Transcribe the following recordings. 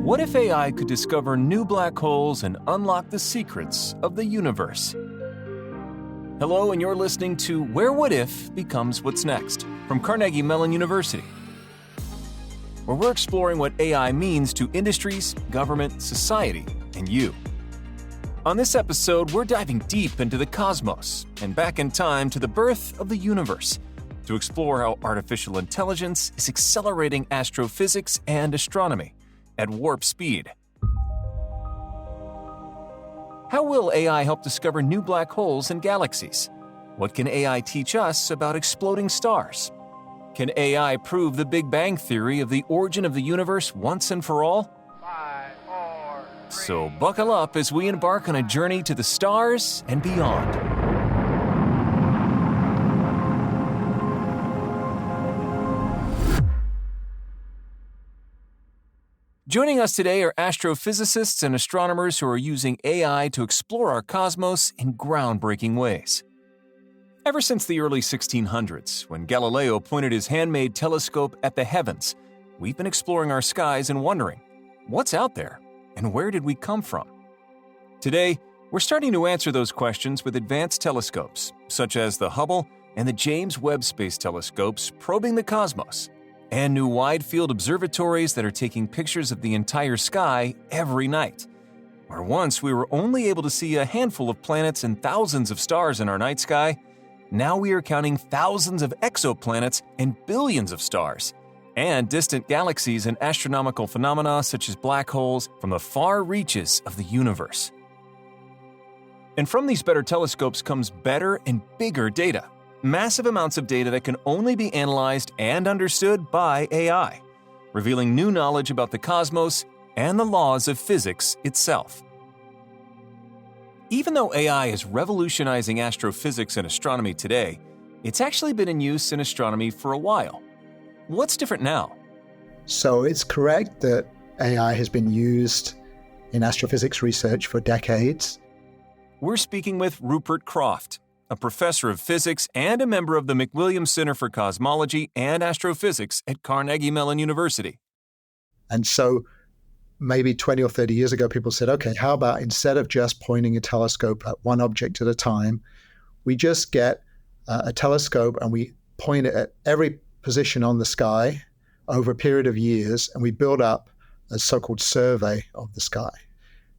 What if AI could discover new black holes and unlock the secrets of the universe? Hello, and you're listening to Where What If Becomes What's Next from Carnegie Mellon University, where we're exploring what AI means to industries, government, society, and you. On this episode, we're diving deep into the cosmos and back in time to the birth of the universe to explore how artificial intelligence is accelerating astrophysics and astronomy at warp speed. How will AI help discover new black holes and galaxies? What can AI teach us about exploding stars? Can AI prove the Big Bang Theory of the origin of the universe once and for all? 5, 4, 3. So buckle up as we embark on a journey to the stars and beyond. Joining us today are astrophysicists and astronomers who are using AI to explore our cosmos in groundbreaking ways. Ever since the early 1600s, when Galileo pointed his handmade telescope at the heavens, we've been exploring our skies and wondering, what's out there, and where did we come from? Today, we're starting to answer those questions with advanced telescopes, such as the Hubble and the James Webb Space Telescopes probing the cosmos, and new wide-field observatories that are taking pictures of the entire sky every night. Where once we were only able to see a handful of planets and thousands of stars in our night sky, now we are counting thousands of exoplanets and billions of stars, and distant galaxies and astronomical phenomena such as black holes from the far reaches of the universe. And from these better telescopes comes better and bigger data. Massive amounts of data that can only be analyzed and understood by AI, revealing new knowledge about the cosmos and the laws of physics itself. Even though AI is revolutionizing astrophysics and astronomy today, it's actually been in use in astronomy for a while. What's different now? So it's correct that AI has been used in astrophysics research for decades. We're speaking with Rupert Croft, a professor of physics and a member of the McWilliams Center for Cosmology and Astrophysics at Carnegie Mellon University. And so maybe 20 or 30 years ago, people said, okay, how about instead of just pointing a telescope at one object at a time, we just get a telescope and we point it at every position on the sky over a period of years, and we build up a so-called survey of the sky.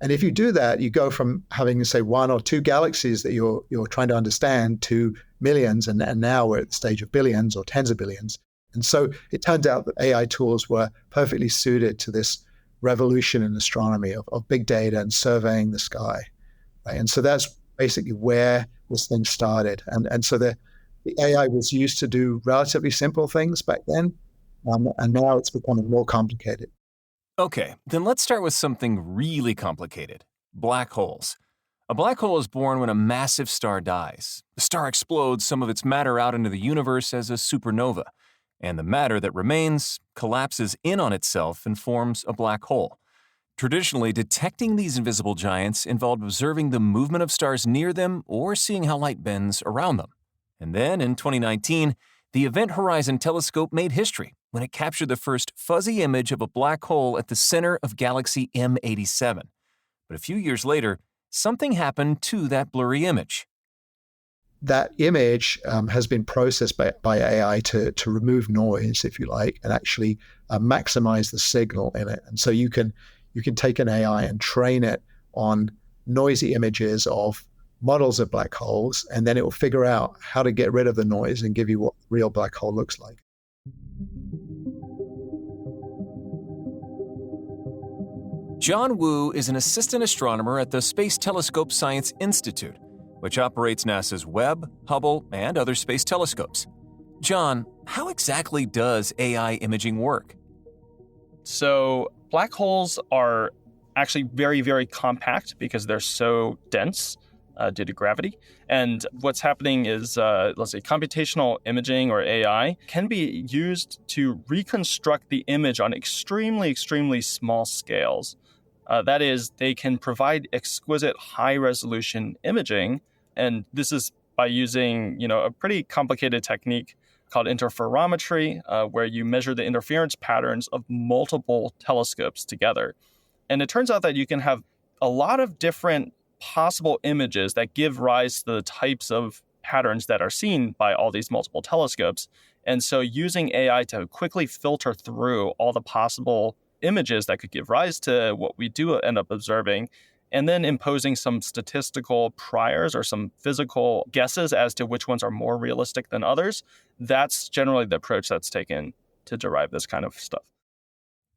And if you do that, you go from having, say, one or two galaxies that you're trying to understand to millions, and now we're at the stage of billions or tens of billions. And so it turns out that AI tools were perfectly suited to this revolution in astronomy of big data and surveying the sky. Right? And so that's basically where this thing started. And so the AI was used to do relatively simple things back then, and now it's becoming more complicated. Okay, then let's start with something really complicated: black holes. A black hole is born when a massive star dies. The star explodes some of its matter out into the universe as a supernova, and the matter that remains collapses in on itself and forms a black hole. Traditionally, detecting these invisible giants involved observing the movement of stars near them or seeing how light bends around them. And then, in 2019, the Event Horizon Telescope made history when it captured the first fuzzy image of a black hole at the center of galaxy M87. But a few years later, something happened to that blurry image. That image has been processed by AI to remove noise, if you like, and actually maximize the signal in it. And so you can take an AI and train it on noisy images of models of black holes, and then it will figure out how to get rid of the noise and give you what a real black hole looks like. John Wu is an assistant astronomer at the Space Telescope Science Institute, which operates NASA's Webb, Hubble, and other space telescopes. John, how exactly does AI imaging work? So black holes are actually very, very compact because they're so dense due to gravity. And what's happening is, let's say, computational imaging, or AI, can be used to reconstruct the image on extremely, extremely small scales. That is, they can provide exquisite high-resolution imaging, and this is by using, a pretty complicated technique called interferometry, where you measure the interference patterns of multiple telescopes together. And it turns out that you can have a lot of different possible images that give rise to the types of patterns that are seen by all these multiple telescopes. And so using AI to quickly filter through all the possible images that could give rise to what we do end up observing, and then imposing some statistical priors or some physical guesses as to which ones are more realistic than others, that's generally the approach that's taken to derive this kind of stuff.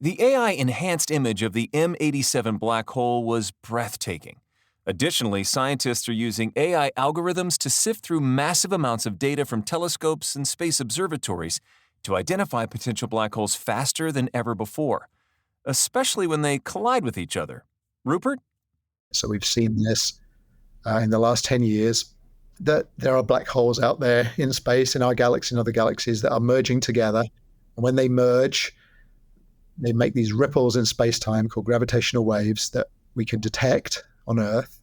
The AI-enhanced image of the M87 black hole was breathtaking. Additionally, scientists are using AI algorithms to sift through massive amounts of data from telescopes and space observatories to identify potential black holes faster than ever before, especially when they collide with each other. Rupert? So we've seen this in the last 10 years, that there are black holes out there in space, in our galaxy and other galaxies, that are merging together. And when they merge, they make these ripples in space-time called gravitational waves that we can detect on Earth.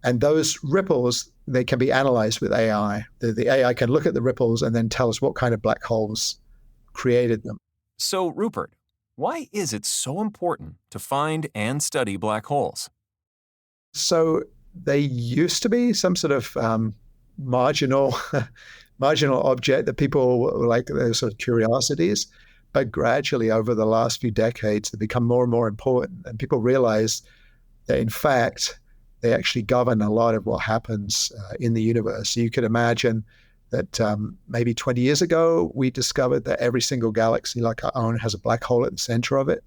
And those ripples, they can be analyzed with AI. The AI can look at the ripples and then tell us what kind of black holes created them. So, Rupert, why is it so important to find and study black holes? So they used to be some sort of marginal object that people were like, they're sort of curiosities. But gradually over the last few decades, they become more and more important. And people realize that, in fact, they actually govern a lot of what happens in the universe. So you could imagine that maybe 20 years ago, we discovered that every single galaxy like our own has a black hole at the center of it.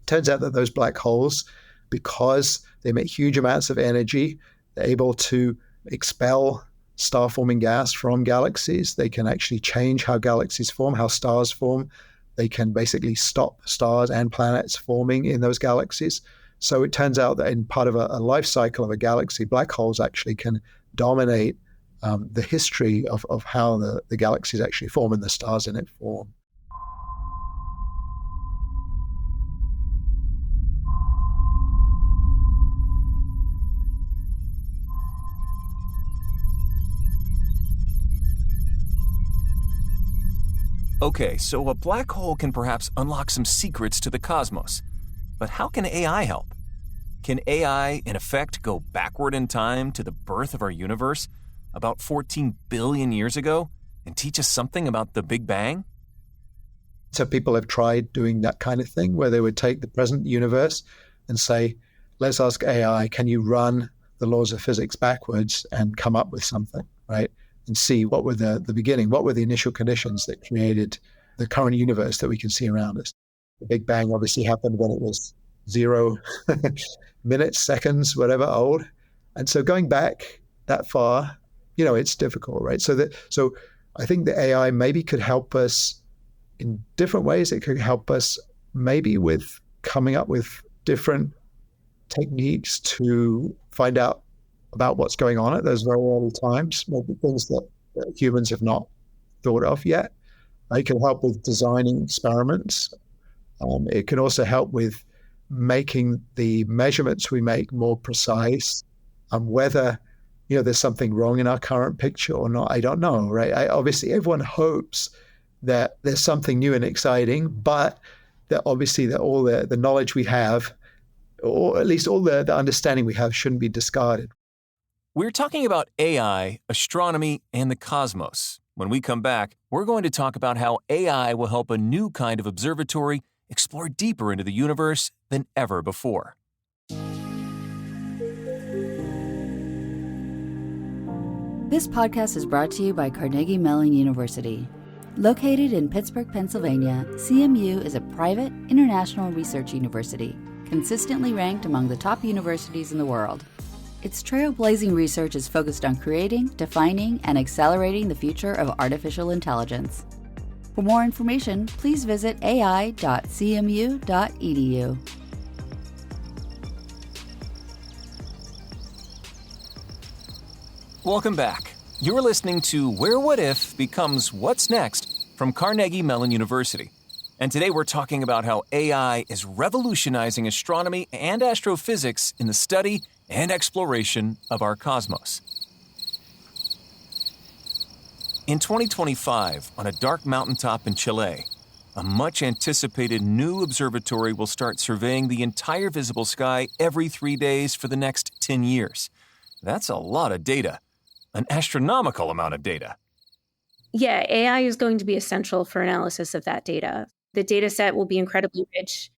Turns out that those black holes, because they emit huge amounts of energy, they're able to expel star-forming gas from galaxies. They can actually change how galaxies form, how stars form. They can basically stop stars and planets forming in those galaxies. So it turns out that in part of a life cycle of a galaxy, black holes actually can dominate the history of how the galaxies actually form and the stars in it form. Okay, so a black hole can perhaps unlock some secrets to the cosmos. But how can AI help? Can AI, in effect, go backward in time to the birth of our universe, about 14 billion years ago, and teach us something about the Big Bang? So people have tried doing that kind of thing, where they would take the present universe and say, let's ask AI, can you run the laws of physics backwards and come up with something, right? And see what were the beginning, what were the initial conditions that created the current universe that we can see around us. The Big Bang obviously happened when it was 0 minutes, seconds, whatever, old. And so going back that far, it's difficult, right? So I think the AI maybe could help us in different ways. It could help us maybe with coming up with different techniques to find out about what's going on at those very early times, maybe things that humans have not thought of yet. It can help with designing experiments. It can also help with making the measurements we make more precise. Whether there's something wrong in our current picture or not, I don't know, right? Obviously, everyone hopes that there's something new and exciting, but that obviously that all the knowledge we have, or at least all the understanding we have, shouldn't be discarded. We're talking about AI, astronomy, and the cosmos. When we come back, we're going to talk about how AI will help a new kind of observatory explore deeper into the universe than ever before. This podcast is brought to you by Carnegie Mellon University. Located in Pittsburgh, Pennsylvania, CMU is a private, international research university, consistently ranked among the top universities in the world. Its trailblazing research is focused on creating, defining, and accelerating the future of artificial intelligence. For more information, please visit ai.cmu.edu. Welcome back. You're listening to Where What If Becomes What's Next from Carnegie Mellon University. And today we're talking about how AI is revolutionizing astronomy and astrophysics in the study and exploration of our cosmos. In 2025, on a dark mountaintop in Chile, A much-anticipated new observatory will start surveying the entire visible sky every 3 days for the next 10 years. That's a lot of data. An astronomical amount of data. Yeah, AI is going to be essential for analysis of that data. The data set will be incredibly rich.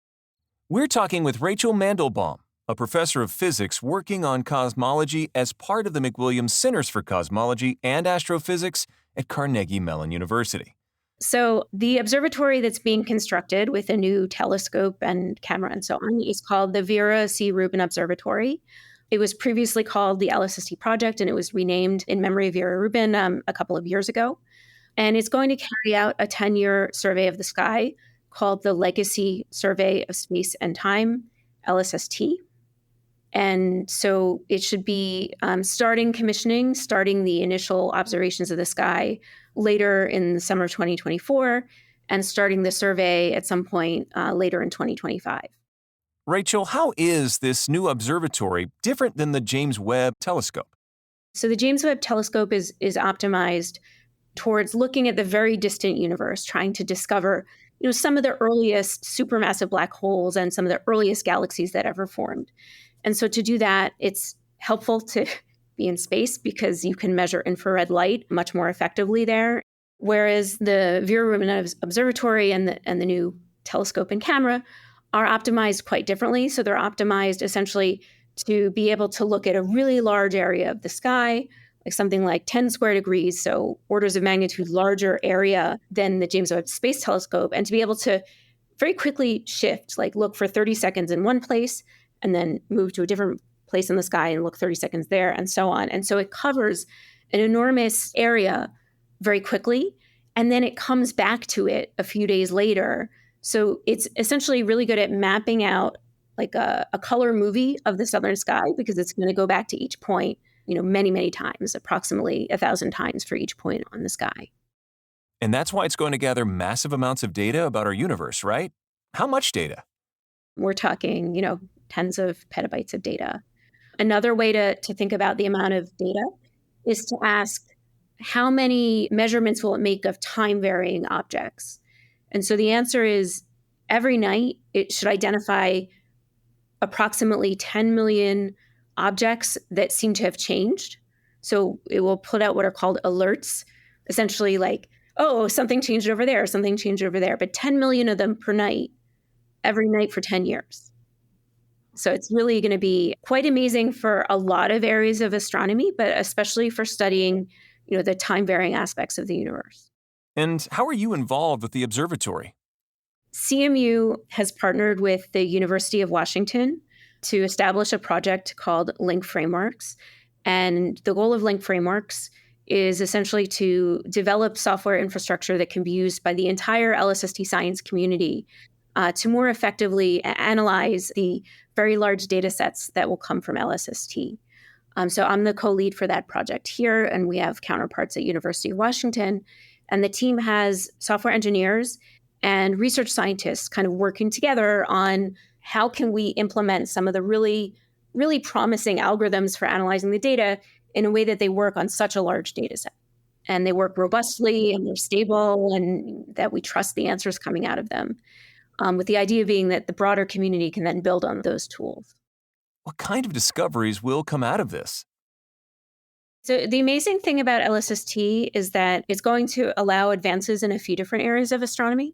We're talking with Rachel Mandelbaum, a professor of physics working on cosmology as part of the McWilliams Centers for Cosmology and Astrophysics at Carnegie Mellon University. So the observatory that's being constructed with a new telescope and camera and so on is called the Vera Rubin Observatory. It was previously called the LSST Project, and it was renamed in memory of Vera Rubin a couple of years ago. And it's going to carry out a 10-year survey of the sky called the Legacy Survey of Space and Time, LSST. And so it should be starting the initial observations of the sky later in the summer of 2024, and starting the survey at some point later in 2025. Rachel, how is this new observatory different than the James Webb telescope? So the James Webb telescope is optimized towards looking at the very distant universe, trying to discover, some of the earliest supermassive black holes and some of the earliest galaxies that ever formed. And so to do that, it's helpful to be in space because you can measure infrared light much more effectively there. Whereas the Vera Rubin Observatory and the new telescope and camera are optimized quite differently. So they're optimized essentially to be able to look at a really large area of the sky, like something like 10 square degrees, so orders of magnitude larger area than the James Webb Space Telescope, and to be able to very quickly shift, like look for 30 seconds in one place and then move to a different place in the sky and look 30 seconds there and so on. And so it covers an enormous area very quickly, and then it comes back to it a few days later. So it's essentially really good at mapping out like a color movie of the southern sky, because it's going to go back to each point, many, many times, approximately 1,000 times for each point on the sky. And that's why it's going to gather massive amounts of data about our universe, right? How much data? We're talking, tens of petabytes of data. Another way to think about the amount of data is to ask, how many measurements will it make of time-varying objects? And so the answer is, every night it should identify approximately 10 million objects that seem to have changed. So it will put out what are called alerts, essentially like, oh, something changed over there, something changed over there, but 10 million of them per night, every night for 10 years. So it's really going to be quite amazing for a lot of areas of astronomy, but especially for studying, the time-varying aspects of the universe. And how are you involved with the observatory? CMU has partnered with the University of Washington to establish a project called Link Frameworks. And the goal of Link Frameworks is essentially to develop software infrastructure that can be used by the entire LSST science community to more effectively analyze the very large data sets that will come from LSST. So I'm the co-lead for that project here, and we have counterparts at University of Washington. And the team has software engineers and research scientists kind of working together on how can we implement some of the really, really promising algorithms for analyzing the data in a way that they work on such a large data set. And they work robustly and they're stable, and that we trust the answers coming out of them, with the idea being that the broader community can then build on those tools. What kind of discoveries will come out of this? So the amazing thing about LSST is that it's going to allow advances in a few different areas of astronomy.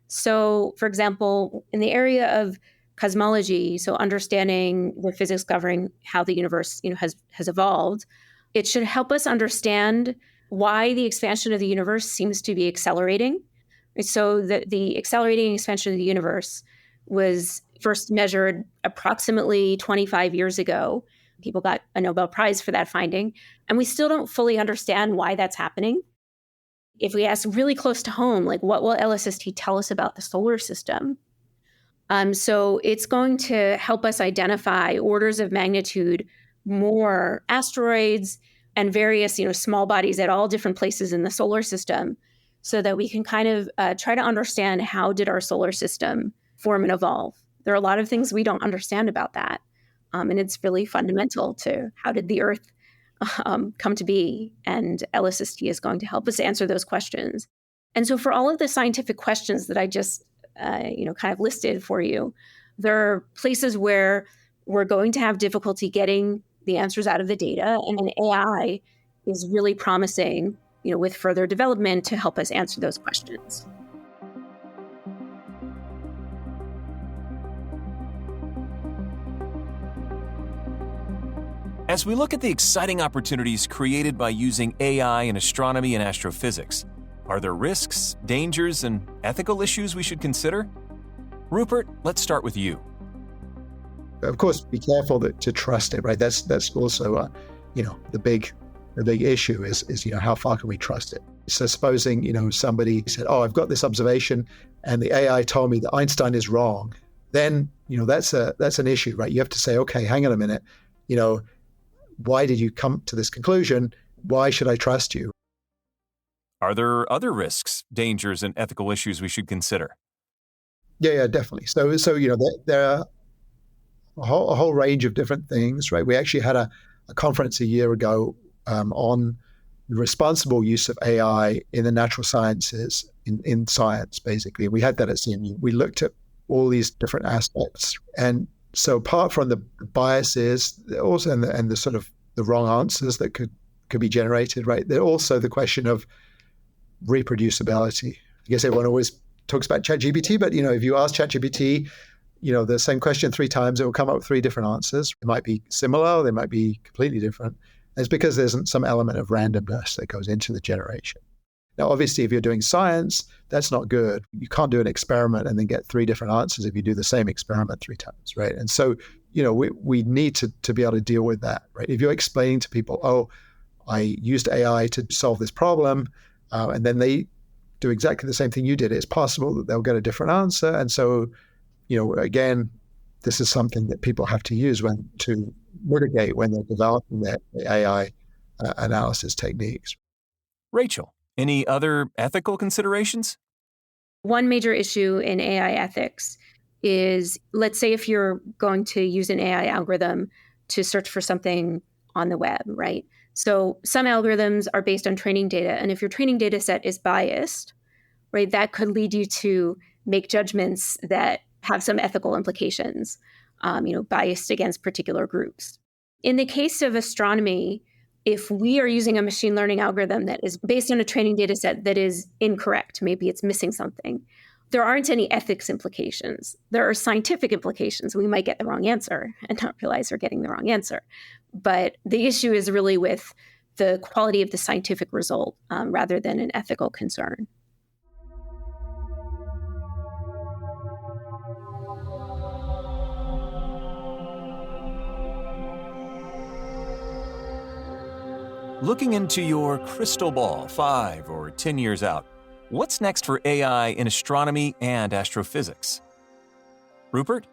So, for example, in the area of cosmology, so understanding the physics governing how the universe, has evolved, it should help us understand why the expansion of the universe seems to be accelerating. So the accelerating expansion of the universe was first measured approximately 25 years ago. People got a Nobel Prize for that finding, and we still don't fully understand why that's happening. If we ask really close to home, like what will LSST tell us about the solar system? So it's going to help us identify orders of magnitude more asteroids and various, small bodies at all different places in the solar system, so that we can kind of try to understand, how did our solar system form and evolve? There are a lot of things we don't understand about that. And it's really fundamental to how did the Earth come to be? And LSST is going to help us answer those questions. And so for all of the scientific questions that I just, kind of listed for you, there are places where we're going to have difficulty getting the answers out of the data, and AI is really promising, with further development to help us answer those questions. As we look at the exciting opportunities created by using AI in astronomy and astrophysics, are there risks, dangers, and ethical issues we should consider? Rupert, let's start with you. Of course, be careful to trust it, right? That's also, the big issue is how far can we trust it? So supposing, somebody said, oh, I've got this observation and the AI told me that Einstein is wrong, then, that's an issue, right? You have to say, okay, hang on a minute, why did you come to this conclusion? Why should I trust you? Are there other risks, dangers, and ethical issues we should consider? Yeah, definitely. So there are a whole range of different things, right? We actually had a conference a year ago on the responsible use of AI in the natural sciences, in science, basically. We had that at CMU. We looked at all these different aspects. And so apart from the biases, also and the sort of the wrong answers that could be generated, right? There's also the question of reproducibility. I guess everyone always talks about ChatGPT, but if you ask ChatGPT, the same question 3 times, it will come up with 3 different answers. It might be similar, they might be completely different. And it's because there's some element of randomness that goes into the generation. Now, obviously, if you're doing science, that's not good. You can't do an experiment and then get 3 different answers if you do the same experiment 3 times, right? And so, we need to be able to deal with that, right? If you're explaining to people, oh, I used AI to solve this problem, and then they do exactly the same thing you did, it's possible that they'll get a different answer. And so, again, this is something that people have to use to mitigate when they're developing their AI analysis techniques. Rachel, any other ethical considerations? One major issue in AI ethics is, let's say if you're going to use an AI algorithm to search for something on the web, right? So some algorithms are based on training data. And if your training data set is biased, right, that could lead you to make judgments that have some ethical implications, biased against particular groups. In the case of astronomy, if we are using a machine learning algorithm that is based on a training data set that is incorrect, maybe it's missing something, there aren't any ethics implications. There are scientific implications. We might get the wrong answer and not realize we're getting the wrong answer. But the issue is really with the quality of the scientific result rather than an ethical concern. Looking into your crystal ball 5 or 10 years out, what's next for AI in astronomy and astrophysics? Rupert?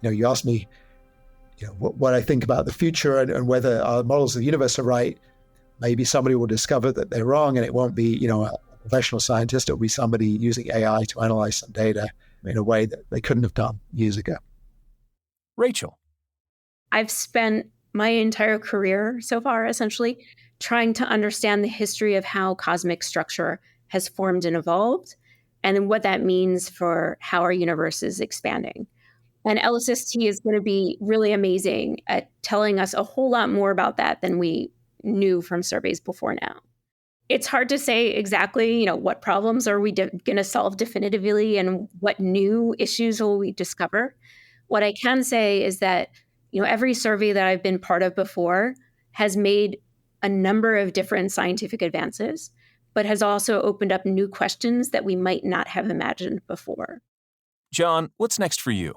You asked me what I think about the future and whether our models of the universe are right. Maybe somebody will discover that they're wrong, and it won't be a professional scientist. It'll be somebody using AI to analyze some data in a way that they couldn't have done years ago. Rachel? I've spent my entire career so far, essentially, trying to understand the history of how cosmic structure has formed and evolved, and then what that means for how our universe is expanding. And LSST is going to be really amazing at telling us a whole lot more about that than we knew from surveys before now. It's hard to say exactly, what problems are we going to solve definitively and what new issues will we discover. What I can say is that every survey that I've been part of before has made a number of different scientific advances, but has also opened up new questions that we might not have imagined before. John, what's next for you?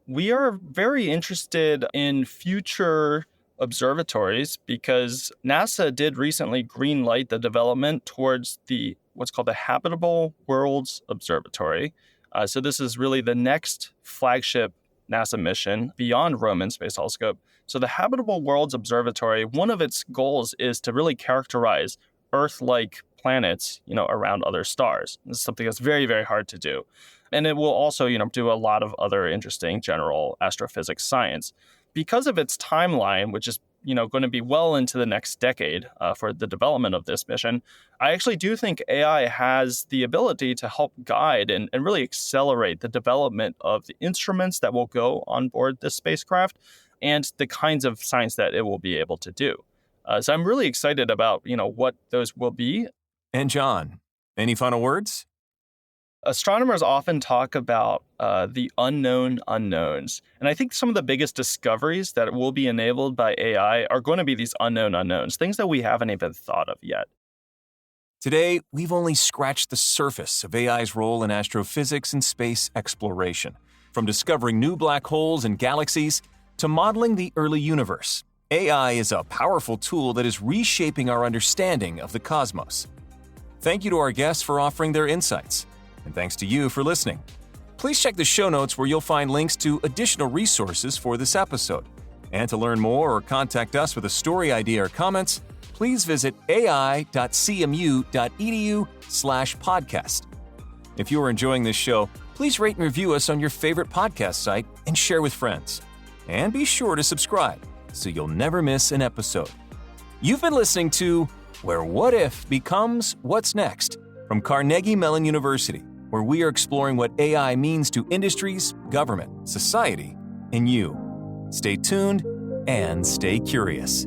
We are very interested in future observatories because NASA did recently greenlight the development towards what's called the Habitable Worlds Observatory. So this is really the next flagship NASA mission beyond Roman Space Telescope. So the Habitable Worlds Observatory, one of its goals is to really characterize Earth-like planets, around other stars. This is something that's very, very hard to do. And it will also, do a lot of other interesting general astrophysics science. Because of its timeline, which is, going to be well into the next decade for the development of this mission, I actually do think AI has the ability to help guide and really accelerate the development of the instruments that will go on board this spacecraft and the kinds of science that it will be able to do. So I'm really excited about, what those will be. And John, any final words? Astronomers often talk about the unknown unknowns. And I think some of the biggest discoveries that will be enabled by AI are going to be these unknown unknowns, things that we haven't even thought of yet. Today, we've only scratched the surface of AI's role in astrophysics and space exploration. From discovering new black holes and galaxies to modeling the early universe, AI is a powerful tool that is reshaping our understanding of the cosmos. Thank you to our guests for offering their insights. And thanks to you for listening. Please check the show notes where you'll find links to additional resources for this episode. And to learn more or contact us with a story idea or comments, please visit ai.cmu.edu/podcast. If you are enjoying this show, please rate and review us on your favorite podcast site and share with friends. And be sure to subscribe so you'll never miss an episode. You've been listening to Where What If Becomes What's Next from Carnegie Mellon University, where we are exploring what AI means to industries, government, society, and you. Stay tuned and stay curious.